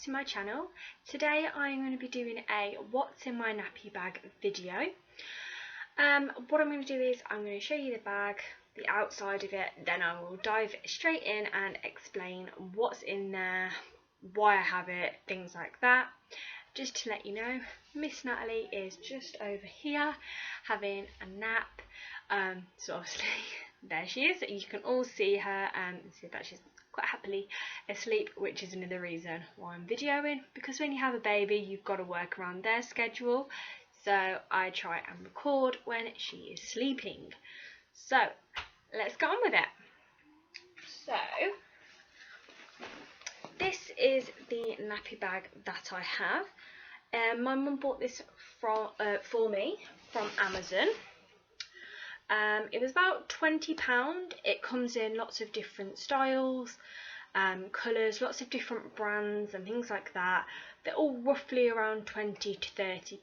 to my channel. Today I'm going to be doing a what's in my nappy bag video. What I'm going to do is I'm going to show you the bag, the outside of it, then I will dive straight in and explain what's in there, why I have it, things like that. Just to let you know, Miss Natalie is just over here having a nap. So obviously there she is. You can all see her and see that she's quite happily asleep, which is another reason why I'm videoing, because when you have a baby you've got to work around their schedule, so I try and record when she is sleeping. So let's get on with it. So this is the nappy bag that I have. My mum bought this for me from Amazon. It was about £20. It comes in lots of different styles, colours, lots of different brands and things like that. They're all roughly around £20 to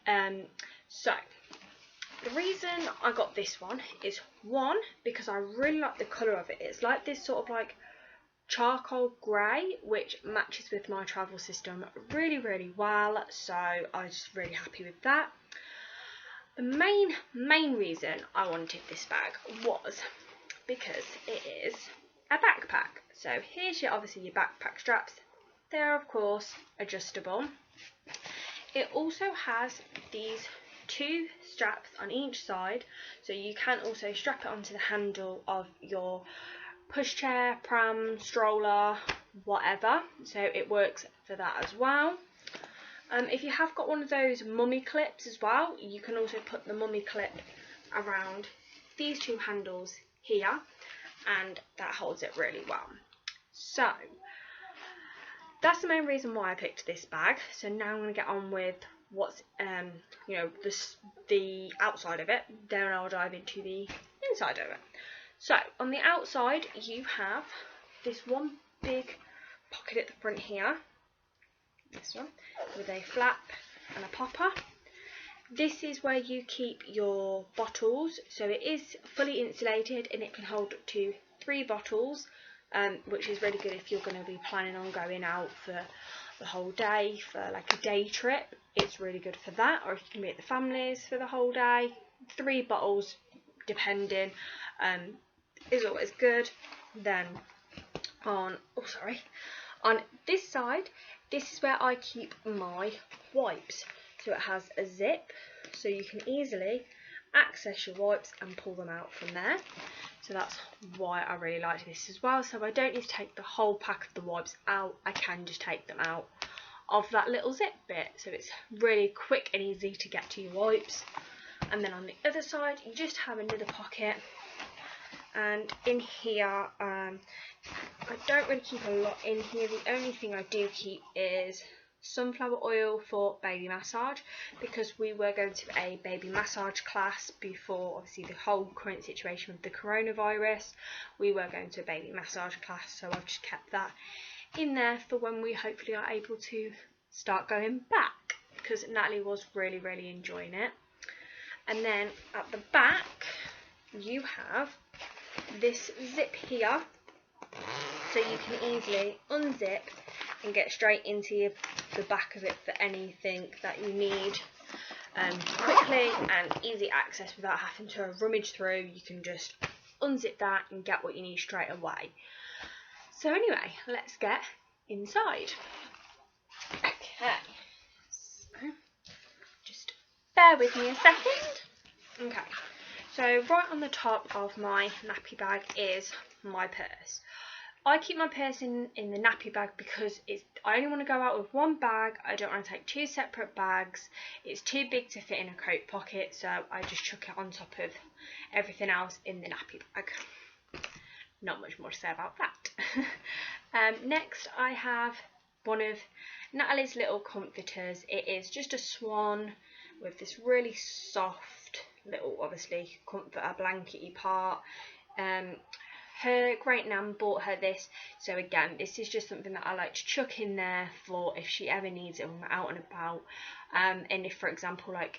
£30. So the reason I got this one is, one, because I really like the colour of it. It's like this sort of like charcoal grey, which matches with my travel system really well, so I was just really happy with that. The main reason I wanted this bag was because it is a backpack. So here's obviously your backpack straps. They're of course adjustable. It also has these two straps on each side, so you can also strap it onto the handle of your pushchair, pram, stroller, whatever, so it works for that as well. If you have got one of those mummy clips as well, you can also put the mummy clip around these two handles here, and that holds it really well. So that's the main reason why I picked this bag. So now I'm going to get on with what's the outside of it, then I'll dive into the inside of it. So on the outside you have this one big pocket at the front here, this one, with a flap and a popper. This is where you keep your bottles, so it is fully insulated and it can hold up to 3 bottles, which is really good if you're going to be planning on going out for the whole day, for like a day trip. It's really good for that, or if you can be at the family's for the whole day. 3 bottles depending is always good. Then on this side, this is where I keep my wipes. So it has a zip, so you can easily access your wipes and pull them out from there. So that's why I really like this as well. So I don't need to take the whole pack of the wipes out, I can just take them out of that little zip bit. So it's really quick and easy to get to your wipes. And then on the other side you just have another pocket, and in here I don't really keep a lot in here. The only thing I do keep is sunflower oil for baby massage, because we were going to a baby massage class before obviously the whole current situation with the coronavirus. We were going to a baby massage class, so I've just kept that in there for when we hopefully are able to start going back, because Natalie was really enjoying it. And then at the back you have this zip here, so you can easily unzip and get straight into the back of it for anything that you need quickly and easy access without having to rummage through. You can just unzip that and get what you need straight away. So anyway, let's get inside. Okay, so just bear with me a second. Okay, so right on the top of my nappy bag is my purse. I keep my purse in the nappy bag because I only want to go out with one bag. I don't want to take 2 separate bags. It's too big to fit in a coat pocket, so I just chuck it on top of everything else in the nappy bag. Not much more to say about that. Next I have one of Natalie's little comforters. It is just a swan with this really soft little, obviously, comforter blankety part. Her great nan bought her this, so again this is just something that I like to chuck in there for if she ever needs it when we're out and about, and if for example like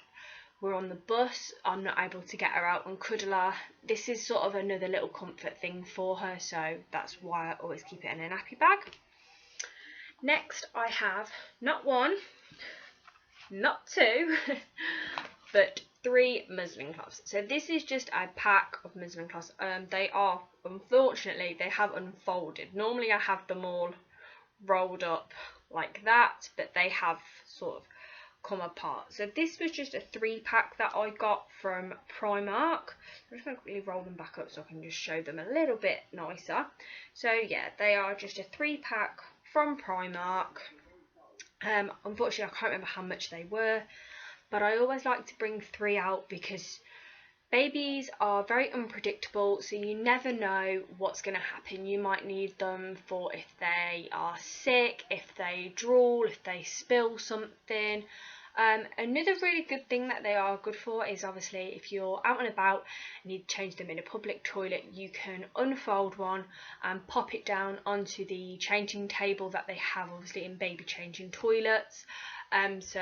we're on the bus, I'm not able to get her out and cuddle her, this is sort of another little comfort thing for her, so that's why I always keep it in a nappy bag. Next I have not one, not two, but 3 muslin cloths. So this is just a pack of muslin cloths. They are, unfortunately, they have unfolded. Normally I have them all rolled up like that, but they have sort of come apart. So this was just a 3-pack that I got from Primark. I'm just going to quickly roll them back up so I can just show them a little bit nicer. So yeah, they are just a 3-pack from Primark. Unfortunately I can't remember how much they were, but I always like to bring 3 out because babies are very unpredictable, so you never know what's going to happen. You might need them for if they are sick, if they drool, if they spill something. Another really good thing that they are good for is obviously if you're out and about and you change them in a public toilet, you can unfold one and pop it down onto the changing table that they have obviously in baby changing toilets. So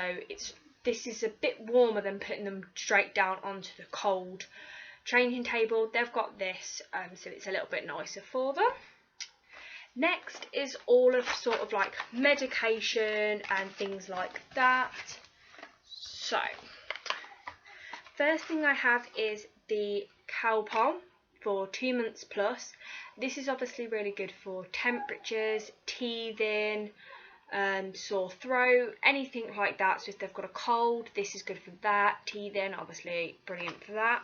this is a bit warmer than putting them straight down onto the cold changing table. They've got this, so it's a little bit nicer for them. Next is all of sort of like medication and things like that. So, first thing I have is the Calpol for 2 months plus. This is obviously really good for temperatures, teething, sore throat, anything like that. So if they've got a cold, this is good for that. Teething, obviously brilliant for that.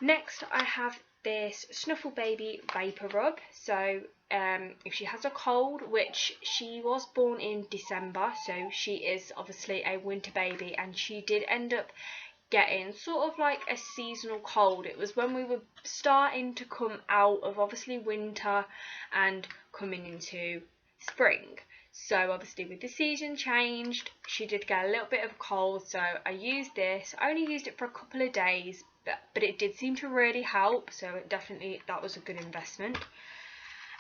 Next I have this Snuffle Baby Vapor Rub. So if she has a cold, which she was born in December, so she is obviously a winter baby, and she did end up getting sort of like a seasonal cold. It was when we were starting to come out of obviously winter and coming into spring. So obviously with the season changed, she did get a little bit of a cold, so I used this. I only used it for a couple of days, but it did seem to really help, so that was a good investment.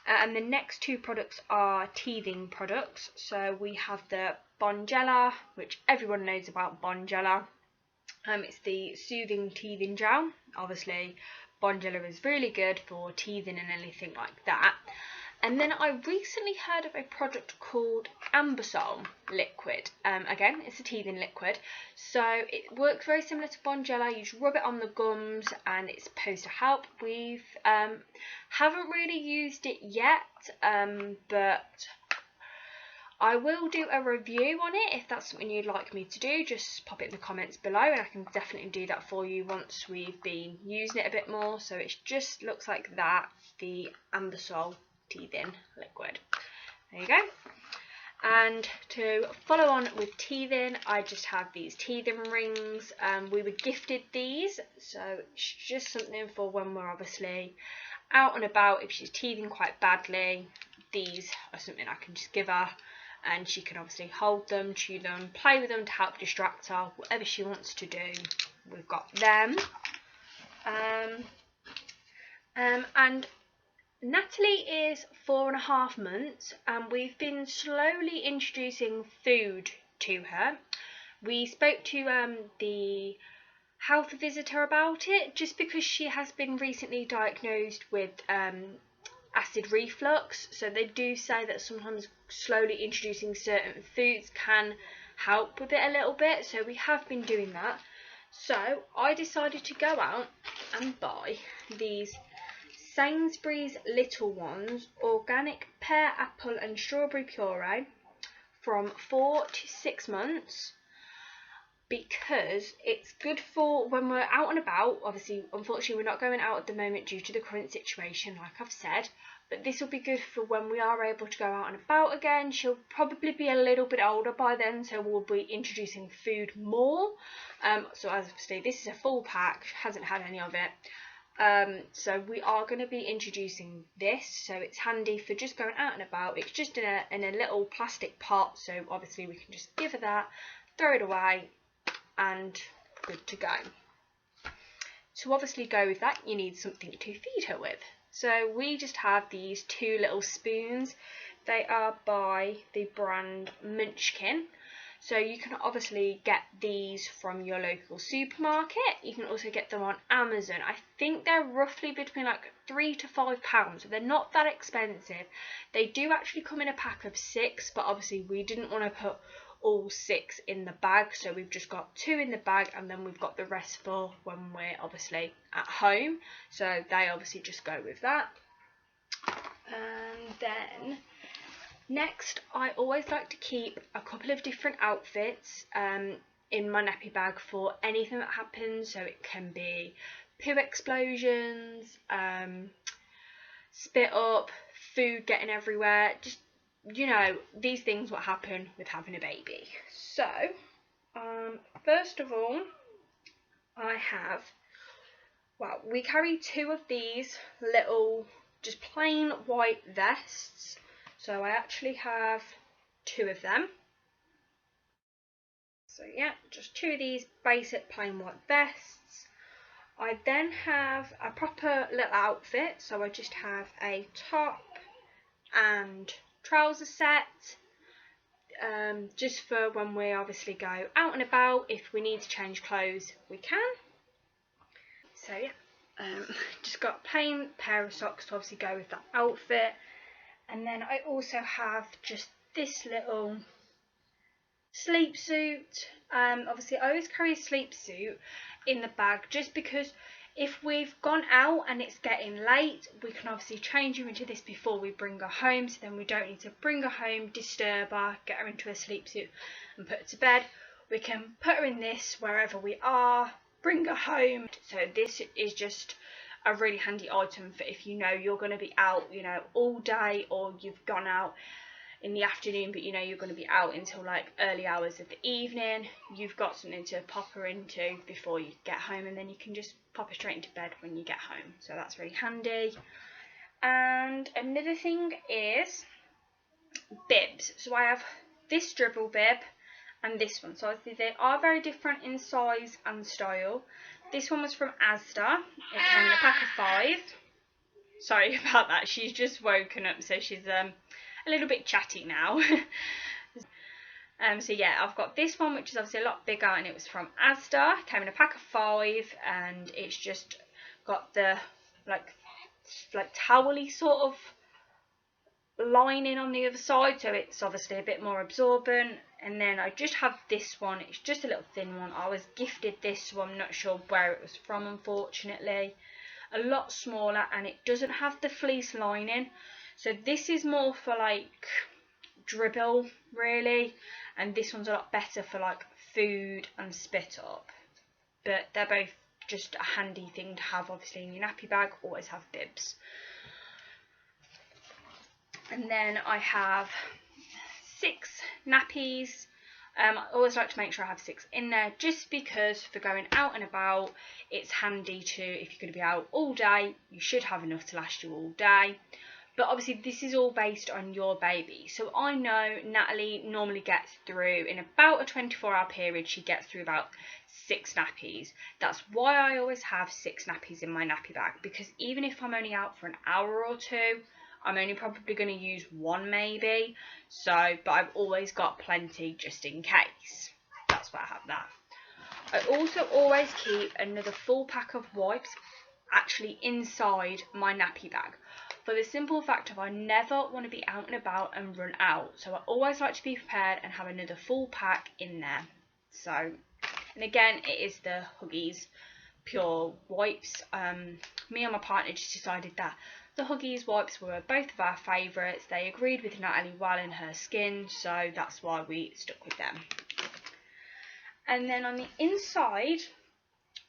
And the next 2 products are teething products. So we have the Bonjela, which everyone knows about Bonjela. It's the soothing teething gel. Obviously Bonjela is really good for teething and anything like that. And then I recently heard of a product called Ambisol liquid. Again, it's a teething liquid, so it works very similar to Bonjela. You just rub it on the gums and it's supposed to help. We've haven't really used it yet, but I will do a review on it. If that's something you'd like me to do, just pop it in the comments below and I can definitely do that for you once we've been using it a bit more. So it just looks like that, the Ambisol teething liquid. There you go. And to follow on with teething, I just have these teething rings. We were gifted these, so it's just something for when we're obviously out and about. If she's teething quite badly, these are something I can just give her, and she can obviously hold them, chew them, play with them to help distract her, whatever she wants to do. We've got them. And Natalie is 4.5 months, and we've been slowly introducing food to her. We spoke to the health visitor about it, just because she has been recently diagnosed with acid reflux, so they do say that sometimes slowly introducing certain foods can help with it a little bit, so we have been doing that. So I decided to go out and buy these Sainsbury's Little Ones organic pear, apple and strawberry puree from 4 to 6 months, because it's good for when we're out and about. Obviously, unfortunately, we're not going out at the moment due to the current situation, like I've said, but this will be good for when we are able to go out and about again. She'll probably be a little bit older by then, so we'll be introducing food more. So as obviously this is a full pack, she hasn't had any of it. So we are going to be introducing this, so it's handy for just going out and about. It's just in a little plastic pot, so obviously we can just give her that, throw it away, and good to go. To obviously go with that, you need something to feed her with. So we just have these 2 little spoons. They are by the brand Munchkin. So you can obviously get these from your local supermarket. You can also get them on Amazon. I think they're roughly between like £3 to £5, so they're not that expensive. They do actually come in a pack of 6, but obviously we didn't want to put all 6 in the bag, so we've just got 2 in the bag, and then we've got the rest for when we're obviously at home, so they obviously just go with that. And then next, I always like to keep a couple of different outfits in my nappy bag for anything that happens. So it can be poo explosions, spit up, food getting everywhere, just, you know, these things what happen with having a baby. So first of all, I have, well, we carry 2 of these little just plain white vests. So I actually have 2 of them. So yeah, just 2 of these basic plain white vests. I then have a proper little outfit. So I just have a top and trouser set. Just for when we obviously go out and about. If we need to change clothes, we can. So yeah, just got a plain pair of socks to obviously go with that outfit. And then I also have just this little sleep suit. Obviously I always carry a sleep suit in the bag just because if we've gone out and it's getting late, we can obviously change her into this before we bring her home, so then we don't need to bring her home, disturb her, get her into a sleep suit and put her to bed. We can put her in this wherever we are, bring her home. So this is just a really handy item for if you know you're going to be out, you know, all day, or you've gone out in the afternoon but you know you're going to be out until like early hours of the evening. You've got something to pop her into before you get home, and then you can just pop her straight into bed when you get home, so that's really handy. And another thing is bibs. So I have this dribble bib and this one, so obviously they are very different in size and style. This one was from Asda. It came in a pack of 5. Sorry about that, she's just woken up, so she's a little bit chatty now. So yeah, I've got this one, which is obviously a lot bigger, and it was from Asda. It came in a pack of 5, and it's just got the like towely sort of lining on the other side, so it's obviously a bit more absorbent. And then I just have this one. It's just a little thin one. I was gifted this one, not sure where it was from, unfortunately. A lot smaller, and it doesn't have the fleece lining, so this is more for like dribble really, and this one's a lot better for like food and spit up. But they're both just a handy thing to have obviously in your nappy bag. Always have bibs. And then I have 6 nappies. I always like to make sure I have 6 in there, just because for going out and about, it's handy to, if you're going to be out all day, you should have enough to last you all day. But obviously this is all based on your baby. So I know Natalie normally gets through, in about a 24-hour period, she gets through about 6 nappies. That's why I always have 6 nappies in my nappy bag, because even if I'm only out for an hour or 2, I'm only probably going to use 1 maybe. So, but I've always got plenty just in case. That's why I have that. I also always keep another full pack of wipes actually inside my nappy bag, for the simple fact of I never want to be out and about and run out. So I always like to be prepared and have another full pack in there. So, and again, it is the Huggies Pure wipes. Me and my partner just decided that the Huggies wipes were both of our favourites. They agreed with Natalie well in her skin, so that's why we stuck with them. And then on the inside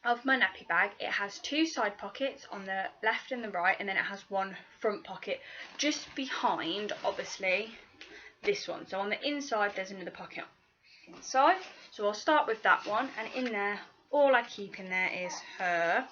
of my nappy bag, it has 2 side pockets on the left and the right, and then it has 1 front pocket just behind obviously this one. So on the inside there's another pocket inside, so I'll start with that one. And in there, all I keep in there is her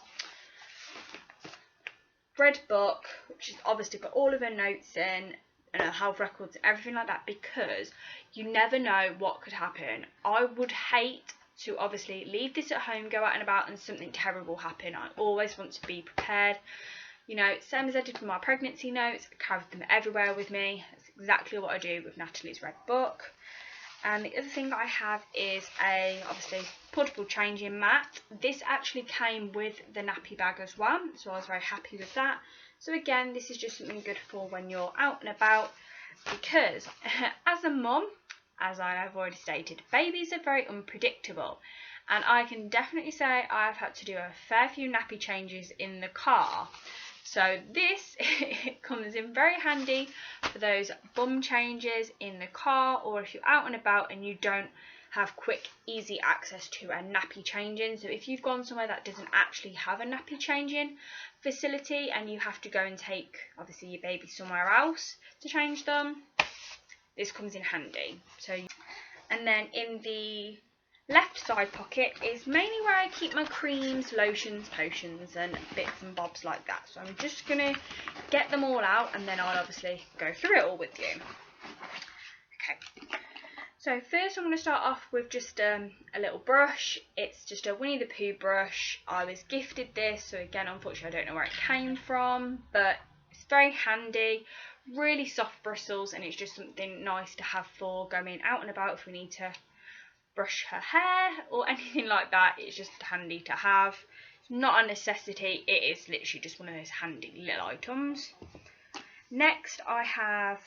red book, which has obviously got all of her notes in and her health records and everything like that, because you never know what could happen. I would hate to obviously leave this at home, go out and about, and something terrible happen. I always want to be prepared. You know, same as I did with my pregnancy notes, I carried them everywhere with me. That's exactly what I do with Natalie's red book. And the other thing I have is a, obviously, portable changing mat. This actually came with the nappy bag as well, so I was very happy with that. So again, this is just something good for when you're out and about, because as a mum, as I have already stated, babies are very unpredictable. And I can definitely say I've had to do a fair few nappy changes in the car. So this comes in very handy for those bum changes in the car, or if you're out and about and you don't have quick, easy access to a nappy changing. So if you've gone somewhere that doesn't actually have a nappy changing facility and you have to go and take, obviously, your baby somewhere else to change them, this comes in handy. And then in the left side pocket is mainly where I keep my creams, lotions, potions and bits and bobs like that. So I'm just going to get them all out and then I'll obviously go through it all with you. Okay, so first I'm going to start off with just a little brush. It's just a Winnie the Pooh brush. I was gifted this, so again, unfortunately I don't know where it came from, but it's very handy. Really soft bristles, and it's just something nice to have for going out and about if we need to brush her hair or anything like that. It's just handy to have. It's not a necessity, it is literally just one of those handy little items. Next I have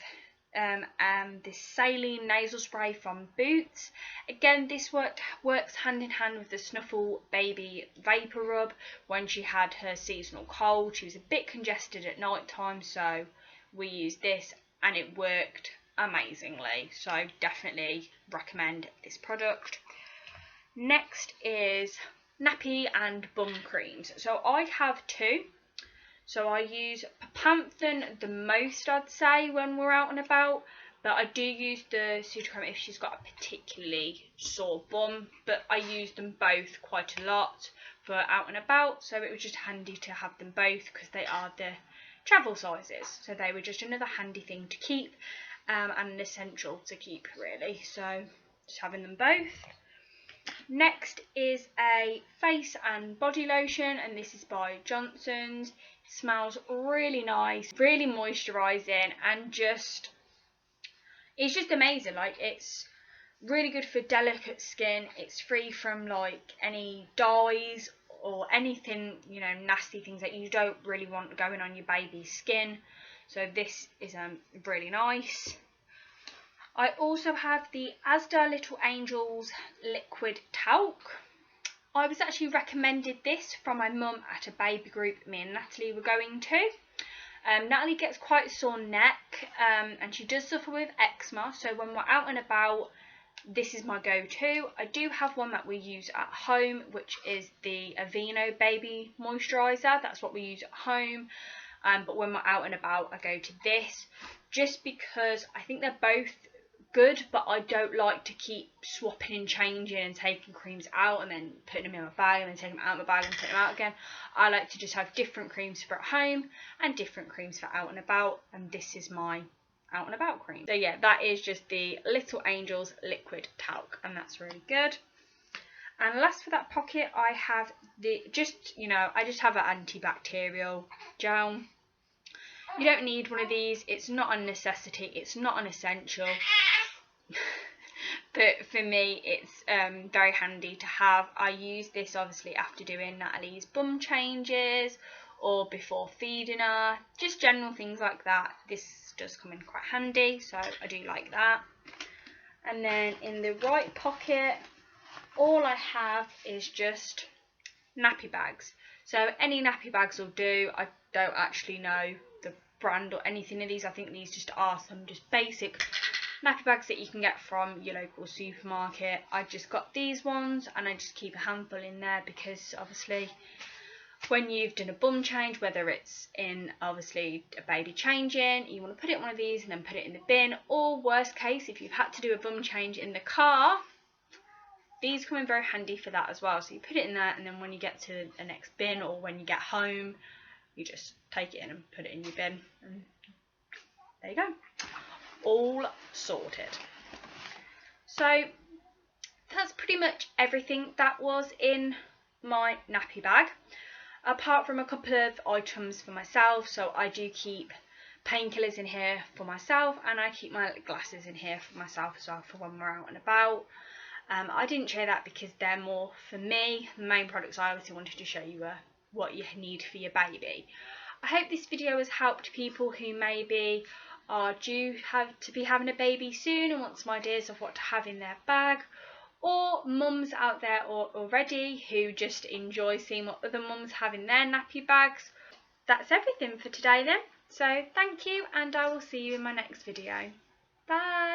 this saline nasal spray from Boots. Again, this works hand in hand with the Snuffle Baby Vapor Rub. When she had her seasonal cold, she was a bit congested at night time, so we used this and it worked amazingly, so definitely recommend this product. Next is nappy and bum creams. So I have two. So I use Panthen the most, I'd say, when we're out and about, but I do use the Sutacreme if she's got a particularly sore bum, but I use them both quite a lot for out and about, so it was just handy to have them both because they are the travel sizes, so they were just another handy thing to keep and an essential to keep, really, so just having them both. Next is a face and body lotion, and this is by Johnson's. It smells really nice, really moisturising, and it's just amazing. Like, it's really good for delicate skin. It's free from like any dyes or anything, you know, nasty things that you don't really want going on your baby's skin. So this is really nice. I also have the Asda Little Angels liquid talc. I was actually recommended this from my mum at a baby group me and Natalie were going to. Natalie gets quite a sore neck and she does suffer with eczema, so when we're out and about, this is my go-to. I do have one that we use at home, which is the Aveeno Baby Moisturiser. That's what we use at home. But when we're out and about, I go to this, just because I think they're both good, but I don't like to keep swapping and changing and taking creams out and then putting them in my bag and then taking them out of my bag and putting them out again. I like to just have different creams for at home and different creams for out and about, and this is my out and about cream. So yeah, that is just the Little Angels liquid talc, and that's really good. And last for that pocket, I have I just have an antibacterial gel. You don't need one of these, it's not a necessity, it's not an essential, but for me it's very handy to have. I use this obviously after doing Natalie's bum changes or before feeding her, just general things like that. This does come in quite handy, so I do like that. And then in the right pocket, all I have is just nappy bags. So any nappy bags will do. I don't actually know the brand or anything of these. I think these just are some just basic nappy bags that you can get from your local supermarket. I just got these ones and I just keep a handful in there because obviously when you've done a bum change, whether it's in obviously a baby changing, you want to put it in one of these and then put it in the bin, or worst case, if you've had to do a bum change in the car, these come in very handy for that as well. So you put it in there and then when you get to the next bin or when you get home, you just take it in and put it in your bin, and there you go, all sorted. So that's pretty much everything that was in my nappy bag, apart from a couple of items for myself. So I do keep painkillers in here for myself, and I keep my glasses in here for myself as well for when we're out and about. I didn't show that because they're more for me. The main products I obviously wanted to show you are what you need for your baby. I hope this video has helped people who maybe are due to be having a baby soon and want some ideas of what to have in their bag, or mums out there already who just enjoy seeing what other mums have in their nappy bags. That's everything for today then. So thank you, and I will see you in my next video. Bye!